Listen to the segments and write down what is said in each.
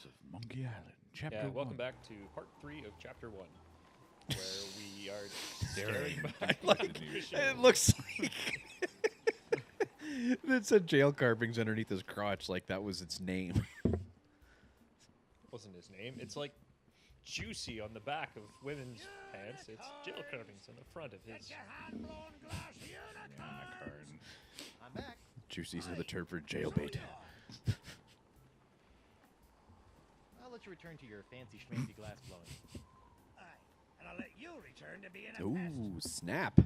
Tales of Monkey Island, Chapter 1. Welcome back to part 3 of Chapter 1, where we are staring It looks like it said jail carvings underneath his crotch, like that was its name. Wasn't his name. It's like Juicy on the back of women's pants. It's jail carvings on the front of his. I'm back. Juicy's the term for jailbait. I'll let you return to your fancy schmancy glass blowing. Aye, and I'll let you return to being a Ooh, pest. snap.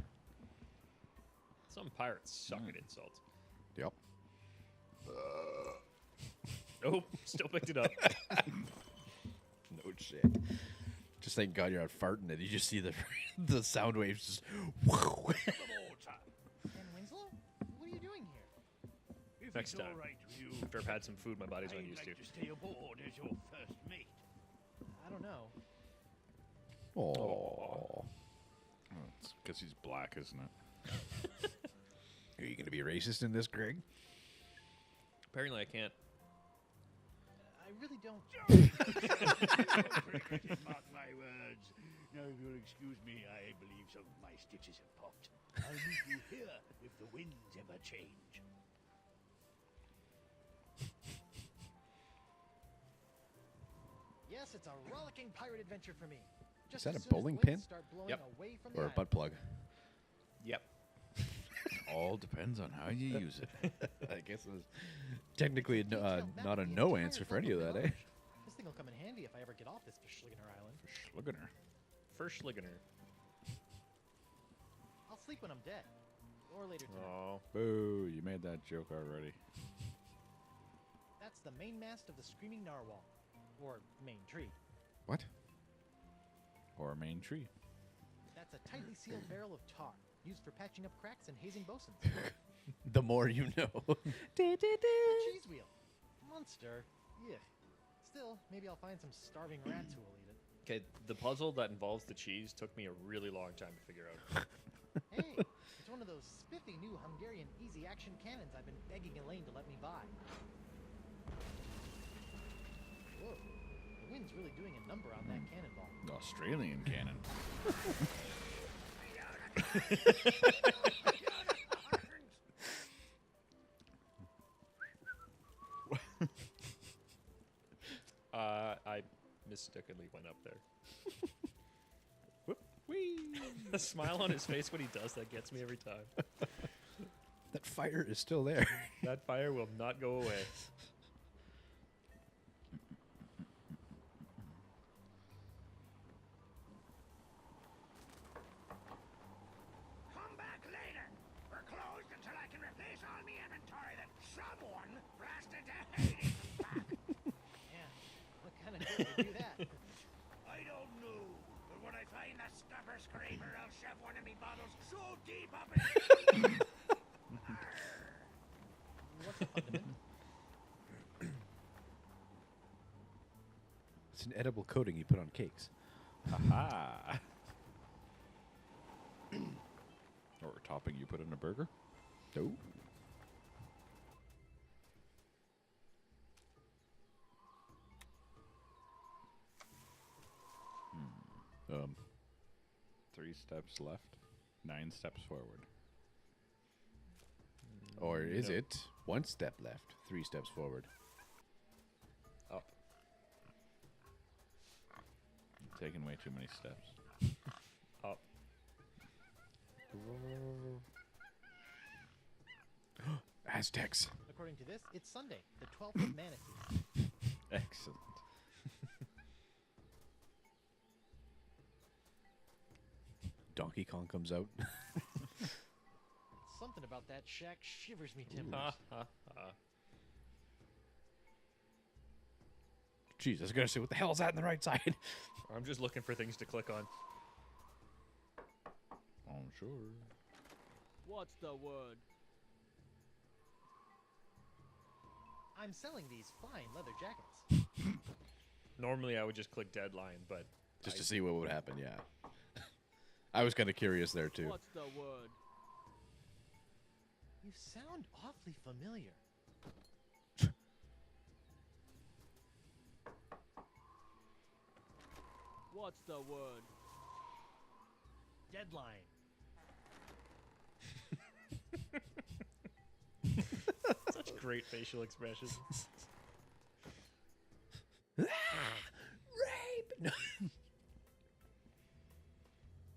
Some pirates suck at insults. Yep. Nope, still picked it up. No shit. Just thank God you're not farting it. You just see the the sound waves just. And Winslow, what are you doing here? If Next it's time. all right with you, After I've had some food my body's I'd unused like to. to stay aboard as your first mate. I don't know. Oh. It's because he's black, isn't it? Are you going to be racist in this, Greg? Apparently I can't. I really don't. Mark my words. Now, if you'll excuse me, I believe some of my stitches have popped. I'll meet you here if the winds ever change. Yes, it's a rollicking pirate adventure for me. Just that as a soon as the bowling winds pin? Start blowing Yep. away from the Or a island. butt plug? Yep. All depends on how you use it. I guess it was technically not a no answer for any of that, eh? This thing will come in handy if I ever get off this Verschligener Island. Look at her. First Schligener. I'll sleep when I'm dead. Or later tonight. Oh. Boo, you made that joke already. That's the mainmast of the Screaming Narwhal. Or main tree. What? Or a main tree. That's a tightly sealed barrel of tar, used for patching up cracks and hazing bosuns. The more you know. A cheese wheel. Monster. Yeah. Still, maybe I'll find some starving rats who will eat it. Okay, the puzzle that involves the cheese took me a really long time to figure out. Hey, it's one of those spiffy new Hungarian easy action cannons I've been begging Elaine to let me buy. Whoa, the wind's really doing a number on that cannonball. Australian cannon. I mistakenly went up there. Whoop, whee. The smile on his face when he does that gets me every time. That fire is still there. That fire will not go away. Come back later. We're closed until I can replace all my inventory that someone blasted to Hades and back. Yeah, what kind of good would do that? I don't know, but when I find that stubber scraper, I'll shove one of me bottles so deep up in What's the fundament? It's an edible coating you put on cakes. Aha. Or a topping you put in a burger. Oh. Um, 3 steps left, 9 steps forward. Or is No. it 1 step left, 3 steps forward? Up. You're taking way too many steps. Up. Aztecs. According to this, it's Sunday, the 12th of Manatee. Excellent. Donkey Kong comes out. Something about that shack shivers me timbers. Ha ha ha. Jeez, I was gonna say, what the hell is that on the right side? I'm just looking for things to click on. Oh, sure. What's the word? I'm selling these fine leather jackets. Normally I would just click deadline, but Just to see what would happen, yeah. I was kind of curious there, too. What's the word? You sound awfully familiar. What's the word? Deadline. Such great facial expressions. Rape. No.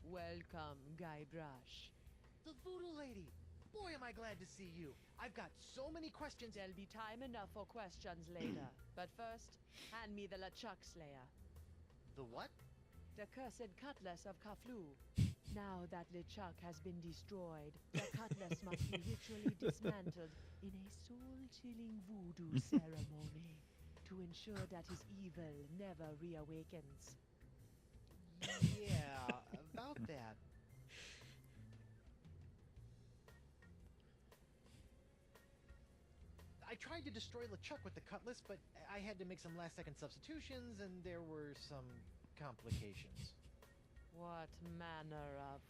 Welcome, Guybrush. The voodoo lady. Boy, am I glad to see you. I've got so many questions. There'll be time enough for questions later. But first, hand me the LeChuck Slayer, The what? the cursed cutlass of Kaflu. Now that LeChuck has been destroyed, the cutlass must be ritually dismantled in a soul-chilling voodoo ceremony to ensure that his evil never reawakens. Yeah, about that. I tried to destroy LeChuck with the cutlass, but I had to make some last-second substitutions, and there were some complications. What manner of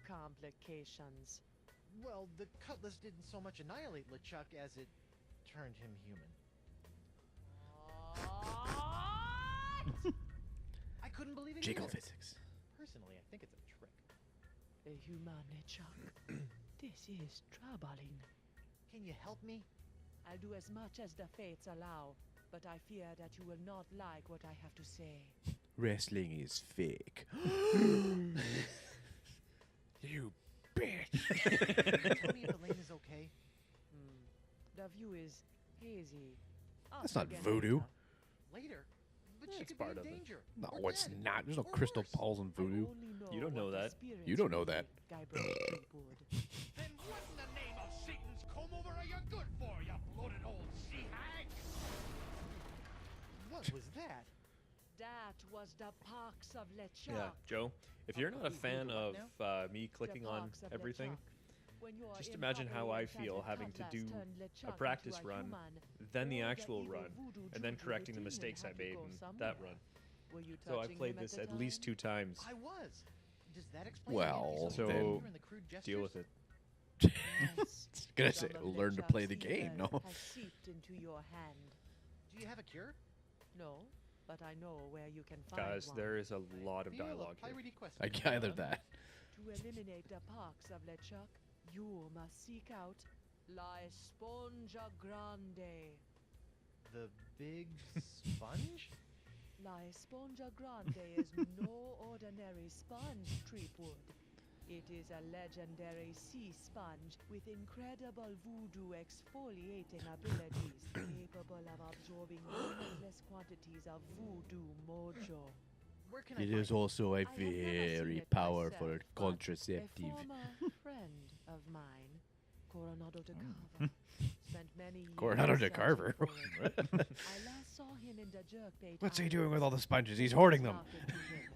complications? Well, the cutlass didn't so much annihilate LeChuck as it turned him human. What? I couldn't believe it Jiggle either. physics. Personally, I think it's a trick. A human LeChuck. This is troubling. Can you help me? I'll do as much as the fates allow, but I fear that you will not like what I have to say. Wrestling is fake. You bitch. Can you tell me if Elaine is okay? The view is hazy. That's Ask not again voodoo. later. Later? But Yeah, she it's could be part in of it. danger. No, or it's dead, not. There's no or crystal worse. balls in I voodoo. only You don't know what that. experience You don't know will that. make Guybrush Threepwood. Then what in the name of Satan's comb over are you good for, you bloated old sea hag? What was that? That was the pox of LeChuck. Yeah, Joe, if you're not a fan of me The clicking on pox of everything, LeChuck. When your just imagine how I improperly feel inserted having to cutlass do turned a LeChuck practice into a run, human, then the or actual evil run, voodoo and then juju correcting the demon mistakes I had to made go in somewhere. that run. Were you So I've touching played him this the at least time? 2 times. I was. Does that explain Well, So then then the crude Deal with gestures? it. Yes. Gonna say, Some of learn to LeChuck's play the game, evil no? has seeped into your hand. Do you have a cure? No, but I know where you can find Guys, one. there is a lot of Feel a dialogue here. piratey quest I going gathered on. that. To eliminate the pox of LeChuck, you must seek out La Esponja Grande. The big sponge? La Esponja Grande is no ordinary sponge, Treepwood. It is a legendary sea sponge with incredible voodoo exfoliating abilities, capable of absorbing limitless quantities of voodoo mojo. Where can I It find is also a I have never seen very it powerful myself, but contraceptive. A former friend of mine, Coronado de Carver, spent many years Coronado de searching Carver? for it. I last saw him in the jerkbait. What's he islands. doing with all the sponges? He's hoarding them. Talk to him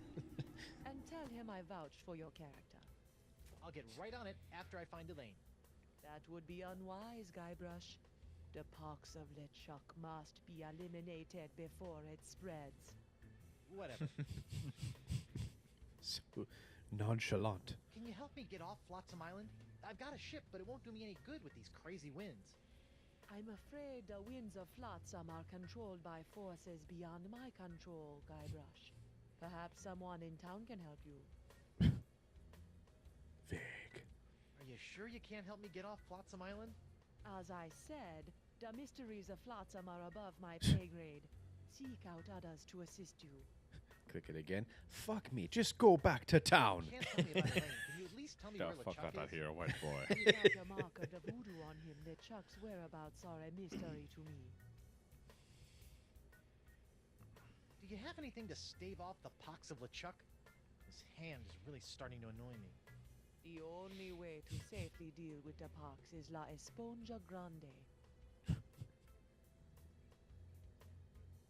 and tell him I vouched for your character. I'll get right on it after I find Elaine. That would be unwise, Guybrush. The pox of LeChuck must be eliminated before it spreads. Whatever. So nonchalant. Can you help me get off Flotsam Island? I've got a ship, but it won't do me any good with these crazy winds. I'm afraid the winds of Flotsam are controlled by forces beyond my control, Guybrush. Perhaps someone in town can help you. Vague. Are you sure you can't help me get off Flotsam Island? As I said, the mysteries of Flotsam are above my pay grade. Seek out others to assist you. Click it again. Fuck me. Just go back to town. You can't tell me about Elaine. Can you at least tell me The where fuck LeChuck out of is? here, white boy. Without the mark of the voodoo on him, LeChuck's whereabouts are a mystery to me. Do you have anything to stave off the pox of LeChuck? His hand is really starting to annoy me. The only way to safely deal with the pox is La Esponja Grande.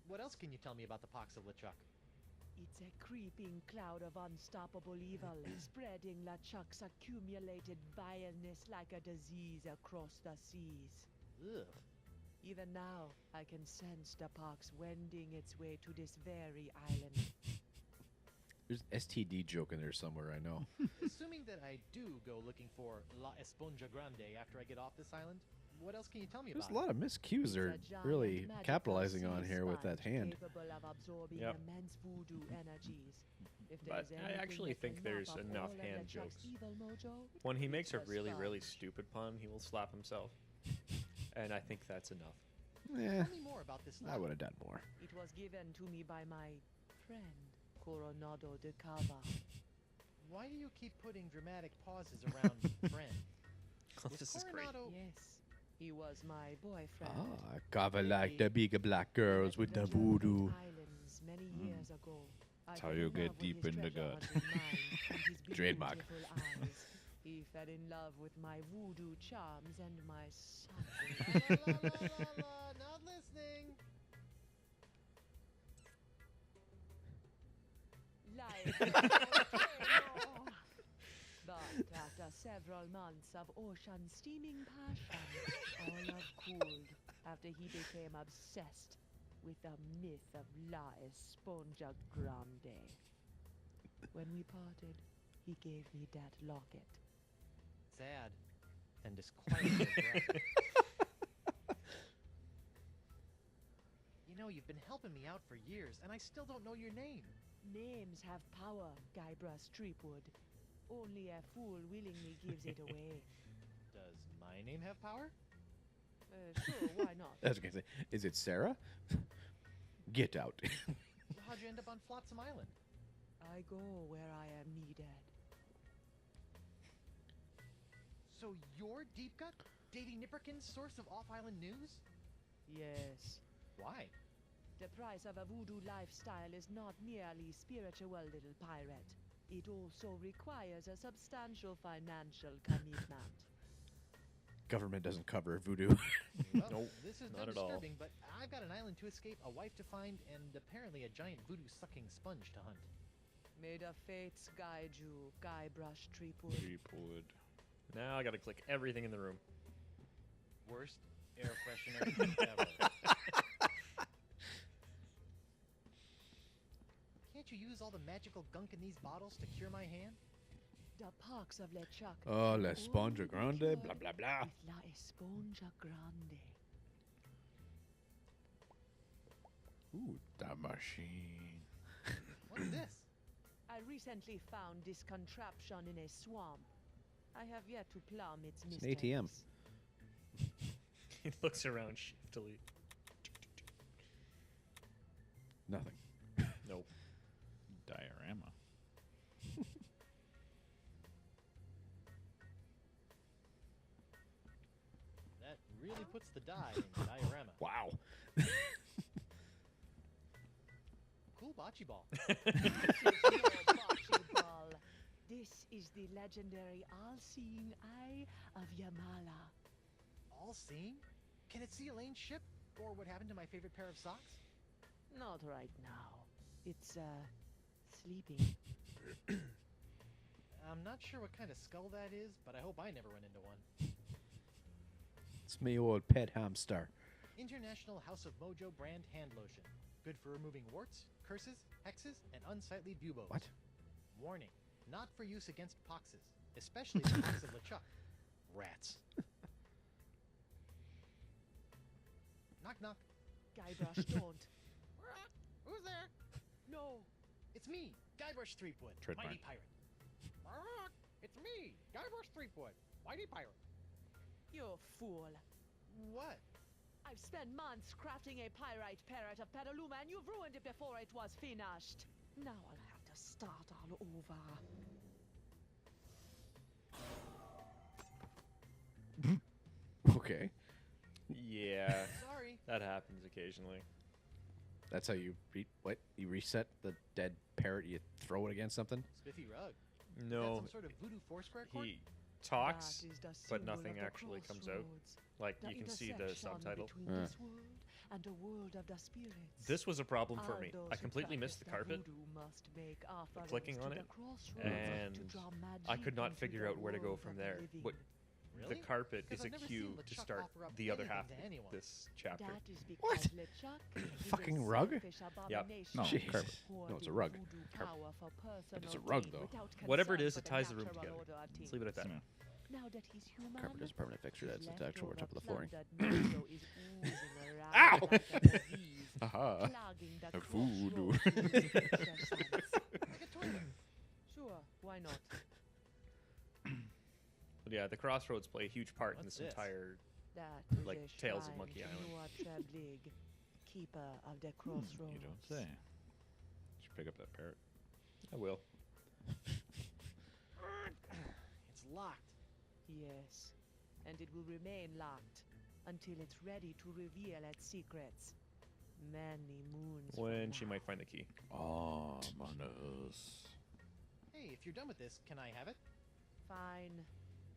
What else can you tell me about the pox of LeChuck? It's a creeping cloud of unstoppable evil, spreading LeChuck's accumulated vileness like a disease across the seas. Ugh. Even now, I can sense the pox wending its way to this very island. There's an STD joke in there somewhere, I know. Assuming that I do go looking for La Esponja Grande after I get off this island, what else can you tell me There's about a lot of miscues It's they're a giant really magical capitalizing sea on here with that sponge hand. capable of absorbing Yep. immense voodoo energies. If But there's I anything actually that can think there's mop up enough all of hand LeChuck's jokes. evil mojo, When he it's makes a the really, really sponge. stupid pun, he will slap himself. And I think that's enough. Yeah, Tell me more about this I lie. would have done more. It was given to me by my friend, Coronado de Carver. Why do you keep putting dramatic pauses around friend? This is great. Coronado Yes, he was my boyfriend. Ah, Carver like the big black girls with the voodoo. Islands many years ago. That's I how fell you in get love with deep his in the treasure gut. hunting mind and his Trademark. beautiful eyes. He fell in love with my voodoo charms and my something. La, la, la, la, la, not listening. Like a volcano. But after several months of ocean steaming passion, all love cooled after he became obsessed with the myth of La Esponja Grande. When we parted, he gave me that locket. Sad and disquieting regret. You know, you've been helping me out for years, and I still don't know your name. Names have power, Guybrush Streepwood. Only a fool willingly gives it away. Does my name have power? Sure, why not? I was gonna say, is it Sarah? Get out. How'd you end up on Flotsam Island? I go where I am needed. So you're Deep Gut? Davy Nipperkin's source of off-island news? Yes. Why? The price of a voodoo lifestyle is not merely spiritual, little pirate. It also requires a substantial financial commitment. Government doesn't cover voodoo. Well, Nope, this is not not at all. disturbing, but I've got an island to escape, a wife to find, and apparently a giant voodoo-sucking sponge to hunt. May the fates guide you, Guybrush Streepwood. Would. Now I gotta click everything in the room. Worst air freshener ever. Can't you use all the magical gunk in these bottles to cure my hand? The pox of LeChuck. Oh, La can Esponja only be Grande, cured blah, blah, blah. with La Esponja Grande. Ooh, the machine. What is this? I recently found this contraption in a swamp. I have yet to plumb its It's mysteries. an ATM. He looks around shiftily. Nothing. Nope. Diorama. That really puts the die in the diorama. Wow. Cool bocce ball. This is no bocce ball. This is the legendary all-seeing eye of Yamala. All seeing? Can it see Elaine's ship? Or what happened to my favorite pair of socks? Not right now. It's, sleeping. I'm not sure what kind of skull that is, but I hope I never run into one. It's me old pet hamster. International House of Mojo brand hand lotion. Good for removing warts, curses, hexes, and unsightly buboes. What? Warning. Not for use against poxes. Especially the pox of LeChuck. Rats. Knock knock. Guybrush, don't. Who's there? No. It's me, Guybrush Threepwood, Trademark. Mighty Pirate. It's me, Guybrush Threepwood, Mighty Pirate. You fool. What? I've spent months crafting a pyrite parrot of Petaluma, and you've ruined it before it was finished. Now I'll have to start all over. Okay. Yeah, Sorry. that happens occasionally. That's how you what? You reset the dead parrot, you throw it against something? Spiffy Rug. Is that No, some sort of voodoo foursquare cord? he talks, That is the but symbol nothing of the actually comes out. crossroads, Like, the you can see the intersection subtitle. between this world and the world of the spirits. This was a problem for All me. those I who completely missed the practice carpet, voodoo must make offerings clicking to on the it, crossroads and to draw I could magic not into figure the out where to go world from of the there. living. What Really? the carpet 'Cause is a I've never cue seen to LeChuck start offer up the other anything half to of anyone. this chapter. That is because What? LeChuck is Fucking a rug? selfish Yep. abomination No, Jeez. carpet. No, it's a hoarding rug. voodoo Carpet. power for personal it's a rug, gain though. without Whatever it concern is, for it the ties the room natural together. order of Let's things. leave it at that. Yeah. Now that he's human, Carpet is a permanent fixture. his That's attached over top of the flooring. leftover plundered mojo is oozing around Ow! like a disease, Aha. clogging the A voodoo. crossroads with his precious sense. Like a toilet. the crossroads play a huge part in What's this this? entire. That is Like a Tales of shrine Monkey to Island. Noah Treblig, keeper of the crossroads. You don't say. Should pick up that parrot. I will. It's locked. Yes, and it will remain locked until it's ready to reveal its secrets. Many moons When from she now. might find the key. Oh, Manus. Hey, if you're done with this, can I have it? Fine.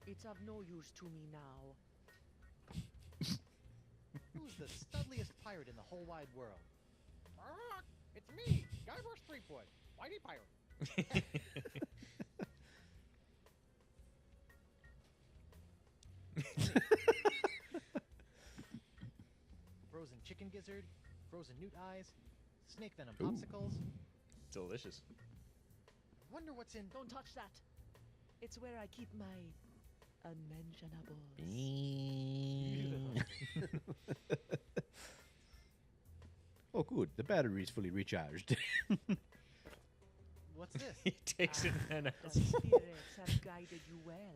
It's of no use to me now. Who's the studliest pirate in the whole wide world? It's me, Carver Threepwood, Whitey Pirate. Frozen chicken gizzard, frozen newt eyes, snake venom popsicles. Delicious. Wonder what's in. Don't touch that. It's where I keep my unmentionables. Oh, good. The battery's fully recharged. What's this? He takes it and The spirits have guided you well.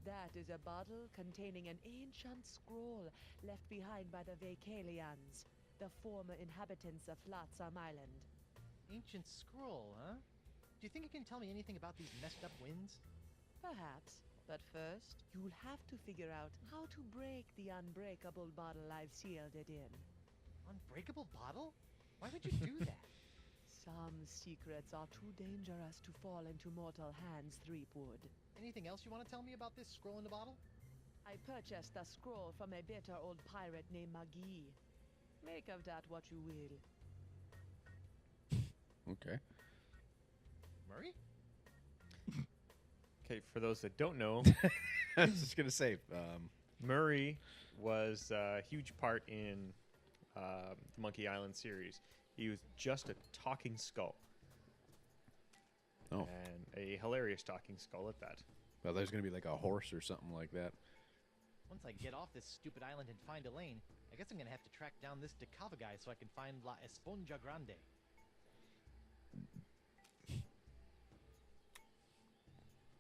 That is a bottle containing an ancient scroll left behind by the Vacalians, the former inhabitants of Flotsam Island. Ancient scroll, huh? Do you think it can tell me anything about these messed up winds? Perhaps, but first, you'll have to figure out how to break the unbreakable bottle I've sealed it in. Unbreakable bottle? Why would you do that? Some secrets are too dangerous to fall into mortal hands, Threepwood. Anything else you want to tell me about this scroll in the bottle? I purchased the scroll from a bitter old pirate named Magee. Make of that what you will. Okay. Murray? Okay, for those that don't know, I was just gonna say, Murray was a huge part in the Monkey Island series. He was just a talking skull. Oh. And a hilarious talking skull at that. well, there's gonna be like a horse or something like that. Once I get off this stupid island and find Elaine, I guess I'm gonna have to track down this Decava guy so I can find La Esponja Grande.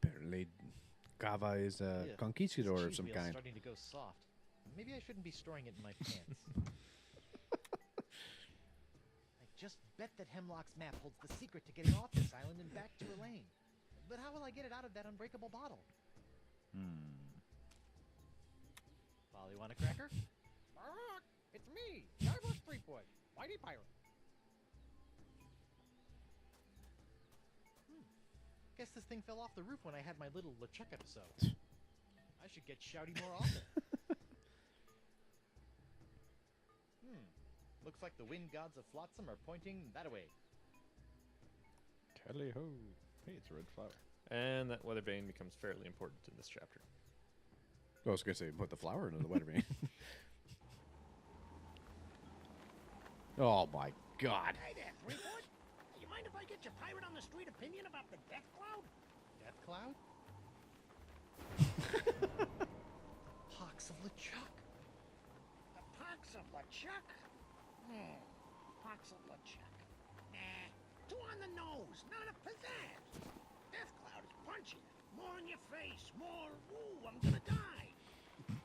Apparently, Cava is a Yeah, conquistador this of cheese some wheel's kind. starting to go soft. Maybe I shouldn't be storing it in my pants. I just bet that Hemlock's map holds the secret to getting off this island and back to Elaine. But how will I get it out of that unbreakable bottle? Polly, want a cracker? It's me, Carver Threepwood, Whitey Pirate. Guess this thing fell off the roof when I had my little LeChuck episode. I should get shouty more often. Looks like the wind gods of Flotsam are pointing that way. Tally ho! Hey, it's a red flower. And that weather vane becomes fairly important in this chapter. I was gonna say, put the flower into the weather vane. Oh my God! Hey there, Threepwood. You mind if I get your pirate on the street opinion about the death cloud? Death Cloud? Pox of LeChuck. The pox of LeChuck? Pox of LeChuck. Nah, too on the nose, not a pizzazz. Death cloud is punchy. More in your face, more, ooh, I'm gonna die.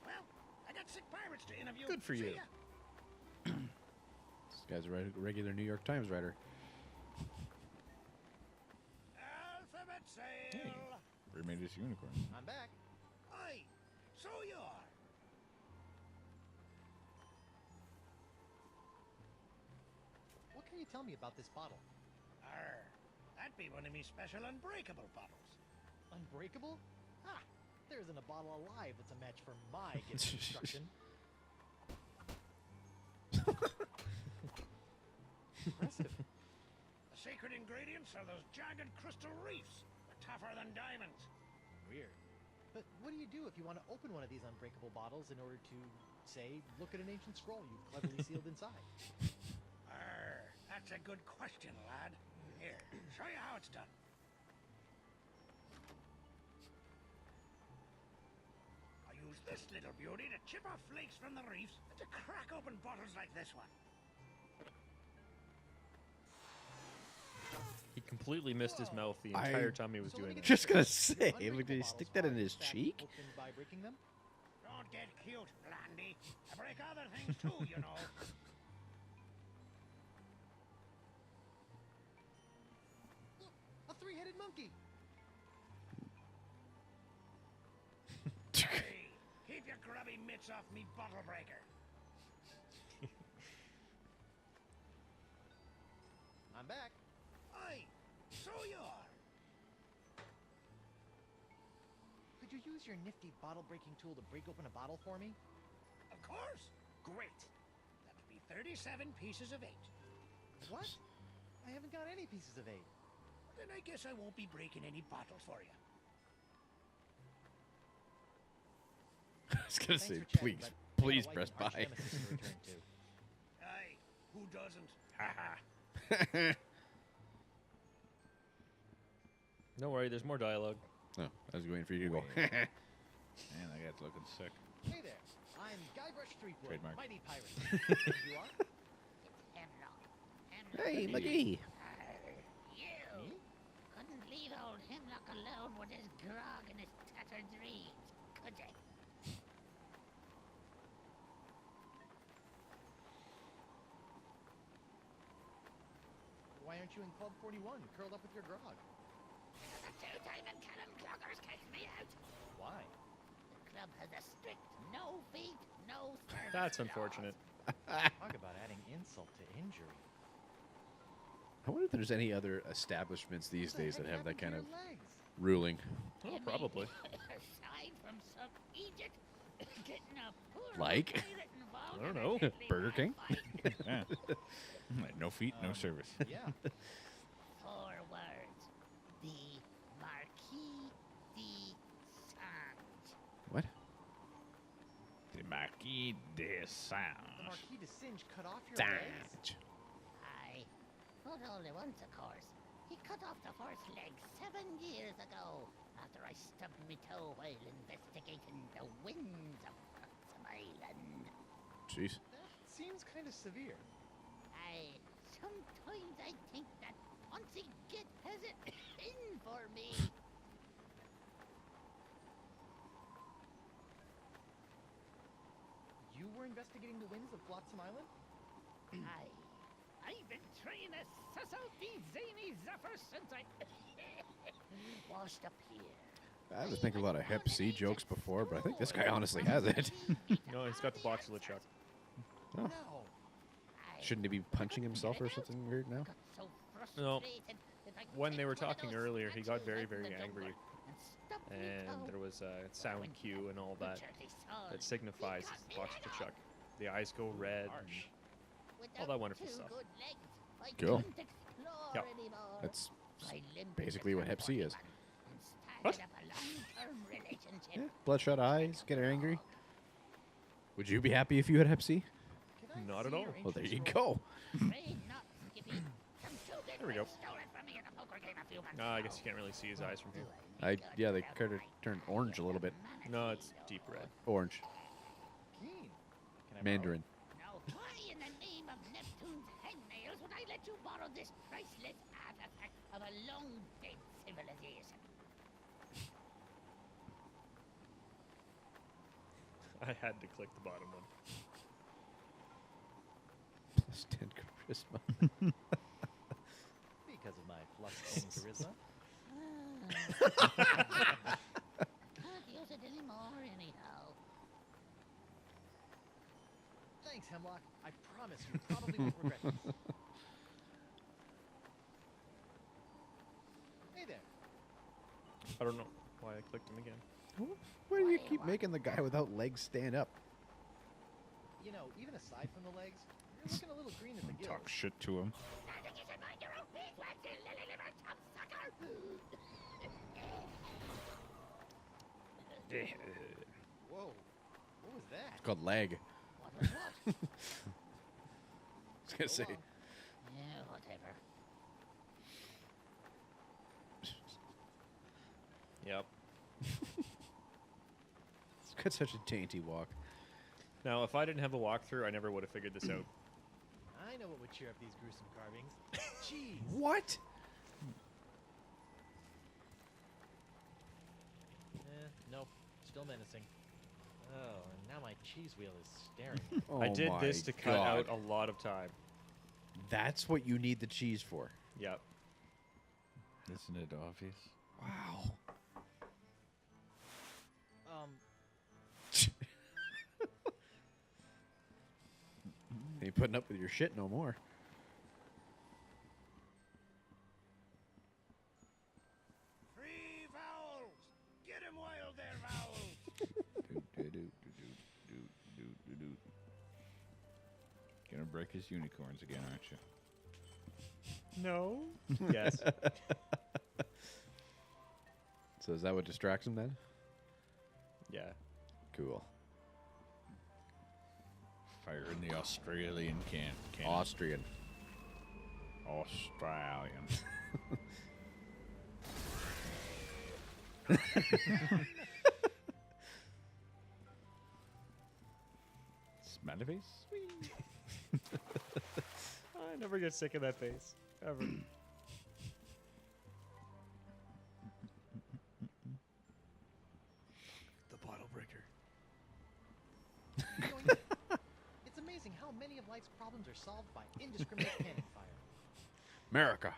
Well, I got sick pirates to interview. Good for See you. ya. This guy's a regular New York Times writer. Alphabet sail. Remade this unicorn. I'm back. Aye, so you are. What can you tell me about this bottle? Arr, that'd be one of me special unbreakable bottles. Unbreakable? Ha! There isn't a bottle alive that's a match for my gift of destruction. Impressive. The secret ingredients are those jagged crystal reefs. They're tougher than diamonds. Weird. But what do you do if you want to open one of these unbreakable bottles in order to, say, look at an ancient scroll you've cleverly sealed inside? Arr, that's a good question, lad. Here, show you how it's done. I use this little beauty to chip off flakes from the reefs and to crack open bottles like this one. He completely missed his mouth the I- entire time he was So let doing me it. get Just gonna this say, straight. look, did he Unbreakable stick bottles that in fire his fat cheek? opened by breaking them. Don't get cute, Landy. I break other things too, you know. A three-headed monkey. Hey, keep your grubby mitts off me bottle breaker. I'm back. Aye, so you are. Could you use your nifty bottle-breaking tool to break open a bottle for me? Of course. Great. That'll be 37 pieces of 8. What? I haven't got any pieces of 8. Then I guess I won't be breaking any bottles for you. I was gonna Thanks say, for chatting, please, but I got a please wife press and arch buy. nemesis to return to. Aye, who doesn't? Don't worry, there's more dialogue. No, I was waiting for you to go. Man, that guy's looking sick. Hey there, I'm Guybrush Threepwood, Trademark. mighty pirate. And you are? Hemlock. Hey, McGee. You Me? couldn't leave old Hemlock alone with his grog and his tattered dreams, could you? Why aren't you in Club 41, curled up with your grog? The two-timing cannon cloggers kicked me out. Why? The club has a strict no feet, no service That's law. unfortunate. Talk about adding insult to injury. I wonder if there's any other establishments these What the days heck that have that happened kind to of your legs? ruling. Oh, You probably. mean, aside from some Egypt getting a poor old Like? pirate involved I don't in a know. deadly Burger King? fight. Yeah. Like, no feet, no service. Yeah. 4 words. The Marquis de Sand. What? The Marquis de The Sange. Marquis de Singe cut off your legs? Sange. Aye. Not only once, of course. He cut off the first leg 7 years ago after I stubbed me toe while investigating the winds of Proxima Island. Jeez. That seems kind of severe. Sometimes I think that Ponzi Git has it in for me. You were investigating the winds of Flotsam Island? I've been trying to suss out these zany zephyrs since I washed up here. I was thinking a lot of Hep C jokes before, but I think this guy honestly has it. No, he's got the box of LeChuck. Oh. No. Shouldn't he be punching himself or something weird now? Got so No. frustrated that I When they kicked were one of talking those earlier, he got statues very, out in very the angry. jungle and stubbed me And toe. there was a sound cue and all that Butcherly son. that signifies He cut it's me the box head of off. LeChuck. The eyes go red. Harsh. and- Without that wonderful 2 stuff. good legs, I Cool. couldn't explore Yep. anymore. That's So I limped basically into what Hep C is. 41 and started What? up a long-term relationship. Yeah, bloodshot eyes, get angry. Would you be happy if you had Hep C? Can I Not see at all. your Well, there ancient you scroll? go. Afraid not, Skippy. Some two-bit There we go. men stole it from me at a poker game a few months I ago. guess you can't really see his eyes from here. Yeah, they kind of turned orange a little bit. No, it's deep red. Orange. Keen. Can I Mandarin. Now, why in the name of Neptune's hangnails would I let you borrow this priceless artifact of a long-dead civilization? I had to click the bottom one. Plus 10 charisma. borrow? Because of my plus 10 charisma. Can't use it anymore anyhow. Thanks, Hemlock. I promise you probably won't regret this. Hey there. I don't know why I clicked him again. Why do you keep making the guy without legs stand up? You know, even aside from the legs, you're looking a little green at the gills. Talk shit to him. I think you should mind your own beeswax, you lily-livered sucker! Whoa. What was that? It's called leg. What was what? I was gonna Go say. on. Yeah, whatever. Yep. It's got such a dainty walk. Now, if I didn't have a walkthrough, I never would have figured this out. I know what would cheer up these gruesome carvings. Cheese. What? Nope. Still menacing. Oh, and now my cheese wheel is staring at me. Oh I did my this to cut God. out a lot of time. That's what you need the cheese for. Yep. Isn't it obvious? Wow. Ain't putting up with your shit no more. Free vowels! Get him while they're vowels! Gonna break his unicorns again, aren't you? No. Yes. So is that what distracts him then? Yeah. Cool. Fire in the Australian cannon. Austrian. Australian. Smelly face? I never get sick of that face. Ever. The bottle breaker. It's amazing how many of life's problems are solved by indiscriminate cannon fire. America.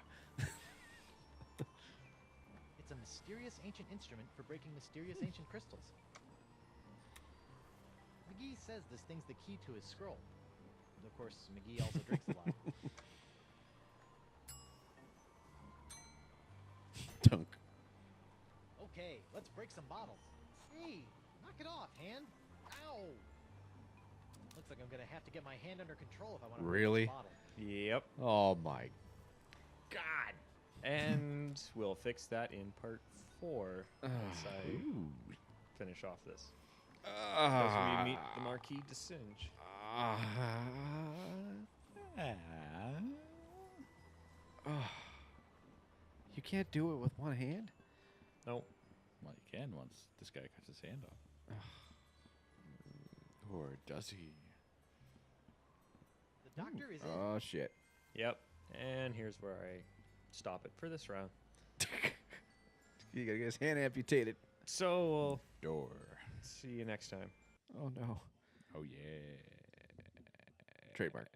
It's a mysterious ancient instrument for breaking mysterious ancient crystals. McGee says this thing's the key to his scroll. Of course, McGee also drinks a lot. Tunk. Okay, let's break some bottles. Hey, knock it off, hand. Ow! Looks like I'm gonna have to get my hand under control if I want to Really? break this bottle. Yep. Oh my God. And we'll fix that in part 4 once I finish off this. As we meet the Marquis de Singe. You can't do it with one hand? Nope. Well, you can once this guy cuts his hand off. Or does he? The doctor is in. Oh shit. Yep. And here's where I stop it for this round. You gotta get his hand amputated. So we'll Door. see you next time. Oh no. Oh, yeah. Trademark.